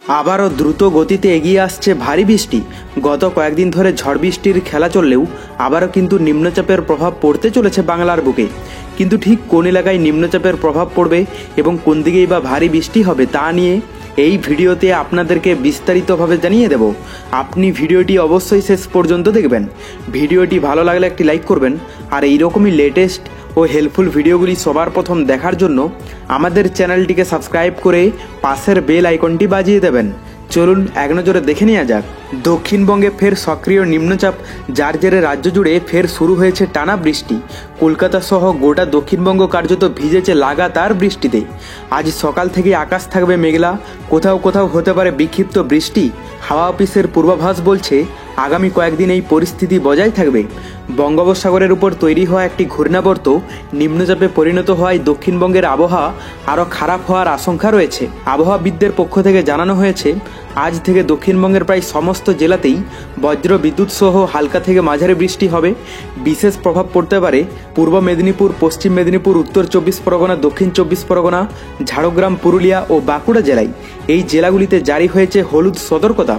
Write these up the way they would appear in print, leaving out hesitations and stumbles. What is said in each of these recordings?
আবারও দ্রুত গতিতে এগিয়ে আসছে ভারী বৃষ্টি। গত কয়েকদিন ধরে ঝড় বৃষ্টির খেলা চললেও আবারও কিন্তু নিম্নচাপের প্রভাব পড়তে চলেছে বাংলার বুকে। কিন্তু ঠিক কোন এলাকায় নিম্নচাপের প্রভাব পড়বে এবং কোন দিকেই বা ভারী বৃষ্টি হবে তা নিয়ে এই ভিডিওতে আপনাদেরকে বিস্তারিতভাবে জানিয়ে দেব। আপনি ভিডিওটি অবশ্যই শেষ পর্যন্ত দেখবেন। ভিডিওটি ভালো লাগলে একটি লাইক করবেন, আর এইরকমই লেটেস্ট ও হেল্পফুল ভিডিওগুলি সবার প্রথম দেখার জন্য আমাদের চ্যানেলটিকে সাবস্ক্রাইব করে পাশের বেল আইকনটি বাজিয়ে দেবেন। চলুন এক নজরে দেখে নেওয়া যাক। দক্ষিণবঙ্গে ফের সক্রিয় নিম্নচাপ, যার জেরে রাজ্য জুড়ে ফের শুরু হয়েছে টানা বৃষ্টি। কলকাতা সহ গোটা দক্ষিণবঙ্গ কার্যত ভিজেছে লাগাতার বৃষ্টিতে। আজ সকাল থেকে আকাশ থাকবে মেঘলা, কোথাও কোথাও হতে পারে বিক্ষিপ্ত বৃষ্টি। হাওয়া অফিসের পূর্বাভাস বলছে আগামী কয়েকদিন এই পরিস্থিতি বজায় থাকবে। বঙ্গোপসাগরের উপর তৈরি হওয়া একটি ঘূর্ণাবর্ত নিম্নচাপে পরিণত হওয়ায় দক্ষিণবঙ্গের আবহাওয়া আরও খারাপ হওয়ার আশঙ্কা রয়েছে। আবহাওয়াবিদদের পক্ষ থেকে জানানো হয়েছে আজ থেকে দক্ষিণবঙ্গের প্রায় সমস্ত জেলাতেই বজ্র বিদ্যুৎ সহ হালকা থেকে মাঝারি বৃষ্টি হবে। বিশেষ প্রভাব পড়তে পারে পূর্ব মেদিনীপুর, পশ্চিম মেদিনীপুর, উত্তর 24 পরগনা, দক্ষিণ 24 পরগনা, ঝাড়গ্রাম, পুরুলিয়া ও বাঁকুড়া জেলায়। এই জেলাগুলিতে জারি হয়েছে হলুদ সতর্কতা।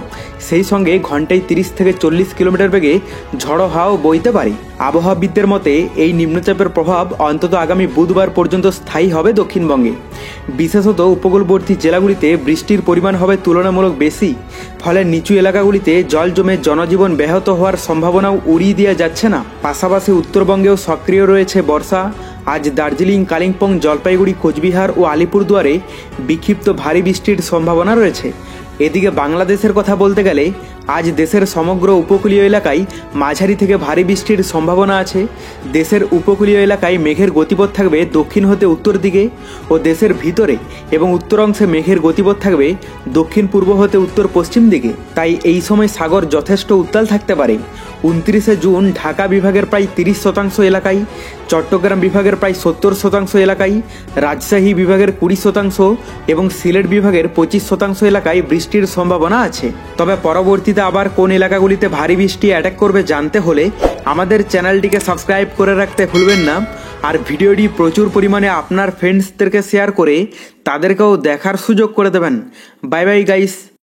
সেই সঙ্গে ঘন্টায় 30 থেকে 40 কিলোমিটার বেগে ঝড়ো হাওয়া বইতে পারে। আবহাওয়াবিদদের মতে এই নিম্নচাপের প্রভাব অন্তত আগামী বুধবার পর্যন্ত স্থায়ী হবে দক্ষিণবঙ্গে। বিশেষত উপকূলবর্তী জেলাগুলিতে বৃষ্টির পরিমাণ হবে তুলনামূলক বেশি, ফলে নিচু এলাকাগুলিতে জল জমে জনজীবন ব্যাহত হওয়ার সম্ভাবনাও উড়িয়ে দেওয়া যাচ্ছে না। পাশাপাশি উত্তরবঙ্গেও সক্রিয় রয়েছে বর্ষা। আজ দার্জিলিং, কালিম্পং, জলপাইগুড়ি, কোচবিহার ও আলিপুরদুয়ারে বিক্ষিপ্ত ভারী বৃষ্টির সম্ভাবনা রয়েছে। এদিকে বাংলাদেশের কথা বলতে গেলে আজ দেশের সমগ্র উপকূলীয় এলাকায় মাঝারি থেকে ভারী বৃষ্টির সম্ভাবনা আছে। দেশের উপকূলীয় এলাকায় মেঘের গতিপথ থাকবে দক্ষিণ হতে উত্তর দিকে, ও দেশের ভিতরে এবং উত্তর অংশে মেঘের গতিপথ থাকবে দক্ষিণ পূর্ব হতে উত্তর পশ্চিম দিকে। তাই এই সময় সাগর যথেষ্ট উত্তাল থাকতে পারে। 29শে জুন ঢাকা বিভাগের প্রায় 30% এলাকায়, চট্টগ্রাম বিভাগের প্রায় 70% এলাকায়, রাজশাহী বিভাগের 20% এবং সিলেট বিভাগের 25% এলাকায় বৃষ্টির সম্ভাবনা আছে। তবে পরবর্তীতে আবার কোন এলাকাগুলিতে ভারী বৃষ্টি অ্যাটাক করবে জানতে হলে আমাদের চ্যানেলটিকে সাবস্ক্রাইব করে রাখতে ভুলবেন না। আর ভিডিওটি প্রচুর পরিমাণে আপনার ফ্রেন্ডসদেরকে শেয়ার করে তাদেরকেও দেখার সুযোগ করে দেবেন। Bye bye guys.